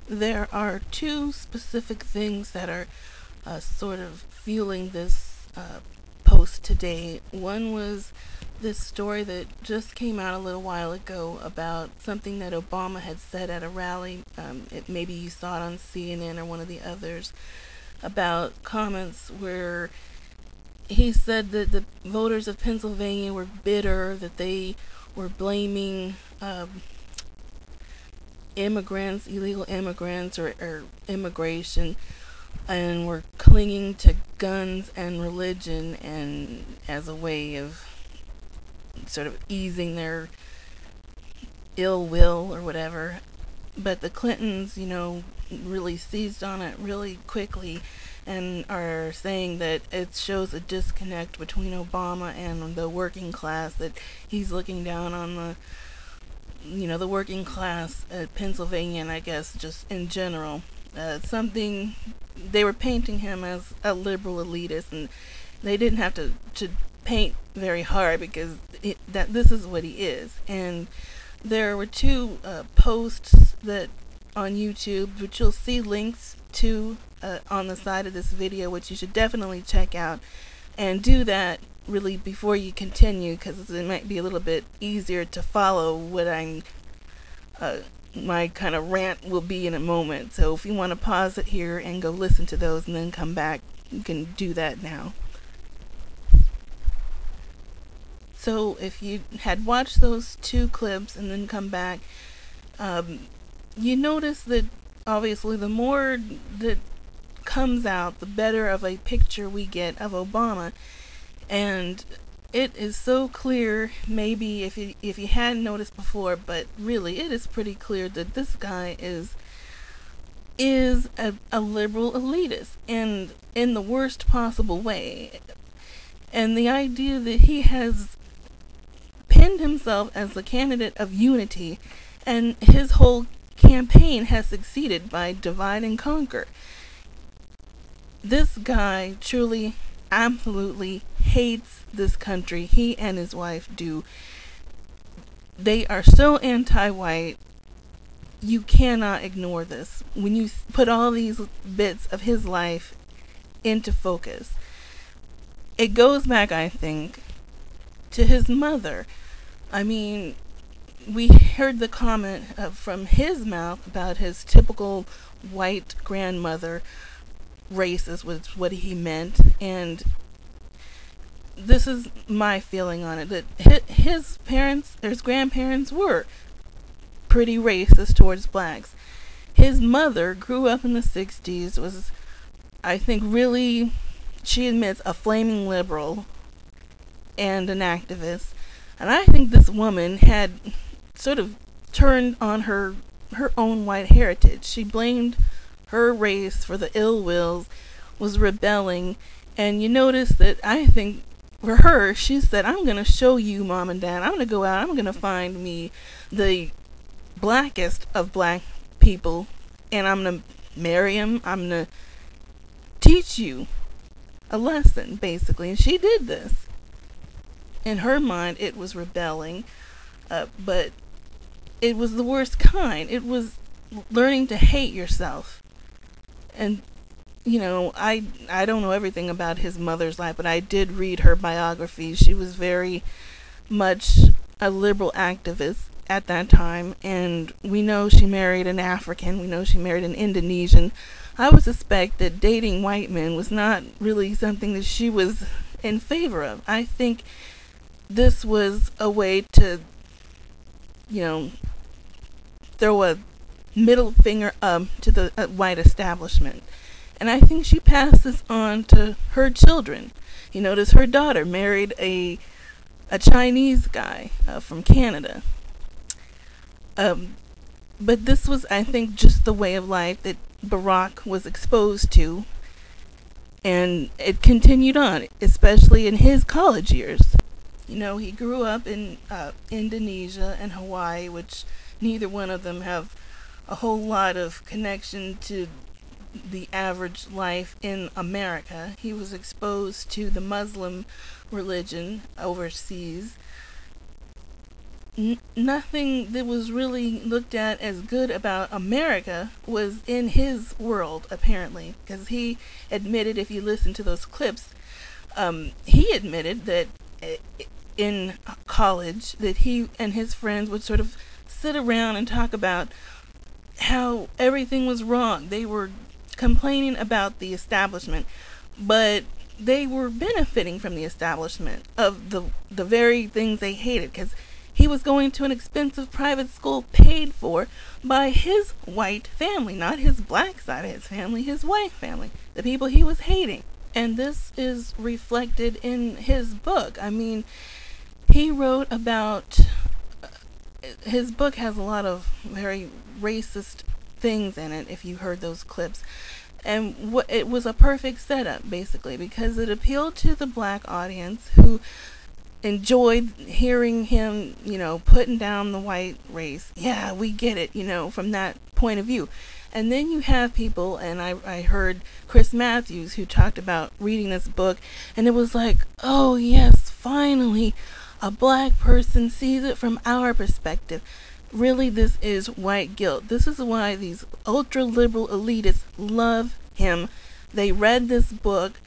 There are two specific things that are sort of fueling this post today. One was this story that just came out a little while ago about something that Obama had said at a rally. Maybe you saw it on CNN or one of the others, about comments where he said that the voters of Pennsylvania were bitter, that they were blaming immigrants, illegal immigrants, or immigration, and were clinging to guns and religion and as a way of sort of easing their ill will or whatever. But the Clintons, really seized on it really quickly and are saying that it shows a disconnect between Obama and the working class, that he's looking down on the working class at Pennsylvania, and I guess just in general. Something they were painting him as a liberal elitist, and they didn't have to paint very hard because this is what he is. And there were two posts that on YouTube, which you'll see links to on the side of this video, which you should definitely check out, and do that really before you continue, because it might be a little bit easier to follow what my kind of rant will be in a moment. So if you want to pause it here and go listen to those and then come back, you can do that now. So if you had watched those two clips and then come back, you notice that obviously the more that comes out, the better of a picture we get of Obama. And it is so clear, maybe if you hadn't noticed before, but really it is pretty clear that this guy is a liberal elitist, and in the worst possible way. And the idea that he has pinned himself as the candidate of unity, and his whole campaign has succeeded by divide and conquer. This guy truly, absolutely hates this country. He and his wife do. They are so anti-white. You cannot ignore this when you put all these bits of his life into focus. It goes back, I think, to his mother. I mean, we heard the comment from his mouth about his typical white grandmother. Racist was what he meant, and this is my feeling on it, that his parents, his grandparents, were pretty racist towards blacks. His mother grew up in the 60s, was, I think, really, she admits, a flaming liberal and an activist. And I think this woman had sort of turned on her own white heritage. She blamed her race for the ill wills, was rebelling, and you notice that I think for her, she said, I'm going to show you, Mom and Dad. I'm going to go out, I'm going to find me the blackest of black people, and I'm going to marry him. I'm going to teach you a lesson, basically. And she did this. In her mind, it was rebelling, but it was the worst kind. It was learning to hate yourself. And, I don't know everything about his mother's life, but I did read her biography. She was very much a liberal activist at that time, and we know she married an African. We know she married an Indonesian. I would suspect that dating white men was not really something that she was in favor of. I think this was a way to, throw a middle finger up to the white establishment. And I think she passed this on to her children. Notice her daughter married a Chinese guy from Canada. But this was, I think, just the way of life that Barack was exposed to. And it continued on, especially in his college years. He grew up in Indonesia and Hawaii, which neither one of them have a whole lot of connection to the average life in America. He was exposed to the Muslim religion overseas. nothing that was really looked at as good about America was in his world, apparently, because he admitted, if you listen to those clips, he admitted that in college that he and his friends would sort of sit around and talk about how everything was wrong. They were complaining about the establishment, but they were benefiting from the establishment of the very things they hated, because he was going to an expensive private school paid for by his white family, not his black side of his family, his white family, the people he was hating. And this is reflected in his book. I mean, he wrote about, his book has a lot of very racist things in it, if you heard those clips. And it was a perfect setup, basically, because it appealed to the black audience who enjoyed hearing him, putting down the white race. Yeah, we get it, from that point of view. And then you have people, and I heard Chris Matthews, who talked about reading this book, and it was like, oh yes, finally, a black person sees it from our perspective. Really, this is white guilt. This is why these ultra-liberal elitists love him. They read this book,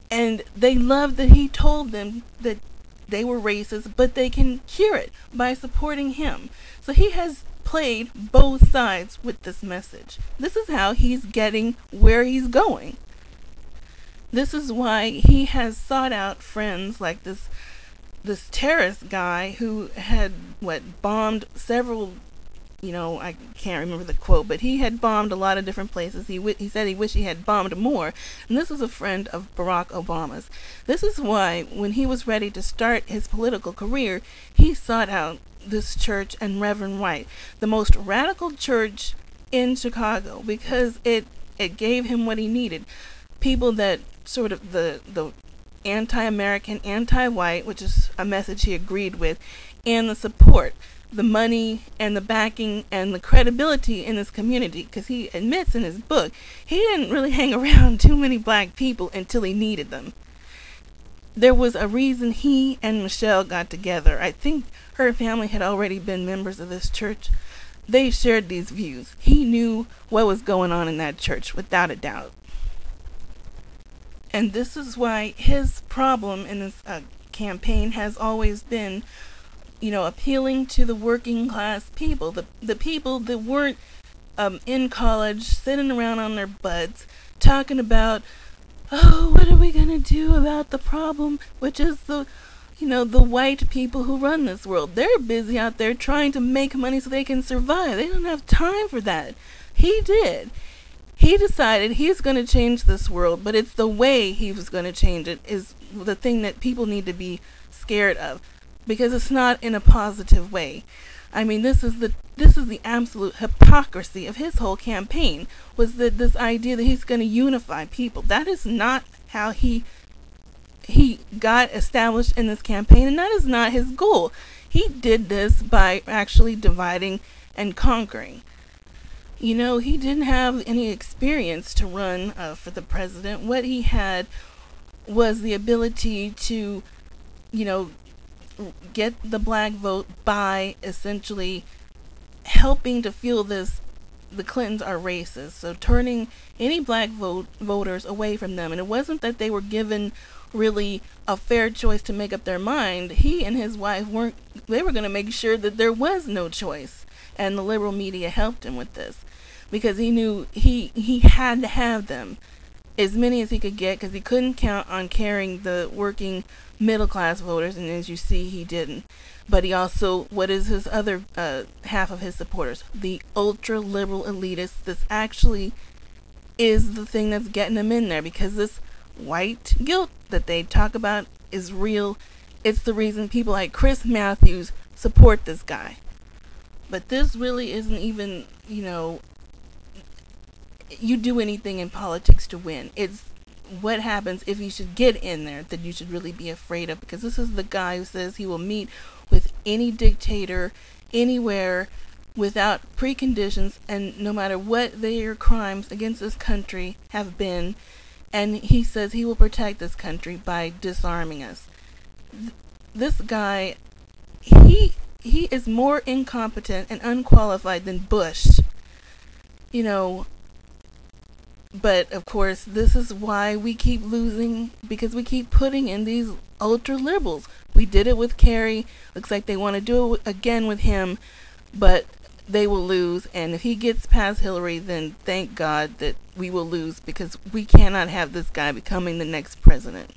and they love that he told them that they were racist, but they can cure it by supporting him. So he has played both sides with this message. This is how he's getting where he's going. This is why he has sought out friends like this terrorist guy who had bombed several, I can't remember the quote, but he had bombed a lot of different places. He said he wished he had bombed more, and this was a friend of Barack Obama's. This is why when he was ready to start his political career, he sought out this church and Reverend White, the most radical church in Chicago, because it gave him what he needed. People that sort of the anti-American, anti-white, which is a message he agreed with, and the support, the money and the backing and the credibility in this community, because he admits in his book he didn't really hang around too many black people until he needed them. There was a reason he and Michelle got together. I think her family had already been members of this church. They shared these views. He knew what was going on in that church, without a doubt. And this is why his problem in this campaign has always been, appealing to the working class people, the people that weren't in college, sitting around on their butts, talking about, oh, what are we going to do about the problem, which is the white people who run this world. They're busy out there trying to make money so they can survive. They don't have time for that. He did. He decided he's going to change this world, but it's the way he was going to change it is the thing that people need to be scared of, because it's not in a positive way. I mean, this is the absolute hypocrisy of his whole campaign, was that this idea that he's going to unify people. That is not how he got established in this campaign, and that is not his goal. He did this by actually dividing and conquering. He didn't have any experience to run for the president. What he had was the ability to, get the black vote by essentially helping to feel the Clintons are racist. So turning any black voters away from them. And it wasn't that they were given really a fair choice to make up their mind. He and his wife they were going to make sure that there was no choice. And the liberal media helped him with this, because he knew he had to have them, as many as he could get, because he couldn't count on carrying the working middle class voters, and as you see, he didn't. But he also, what is his other half of his supporters? The ultra liberal elitists. This actually is the thing that's getting him in there, because this white guilt that they talk about is real. It's the reason people like Chris Matthews support this guy. But this really isn't even, you do anything in politics to win. It's what happens if you should get in there that you should really be afraid of, because this is the guy who says he will meet with any dictator anywhere without preconditions, and no matter what their crimes against this country have been, and he says he will protect this country by disarming us. This guy, he he is more incompetent and unqualified than Bush. You know, but of course, this is why we keep losing, because we keep putting in these ultra liberals. We did it with Kerry. Looks like they want to do it again with him, but they will lose. And if he gets past Hillary, then thank God that we will lose, because we cannot have this guy becoming the next president.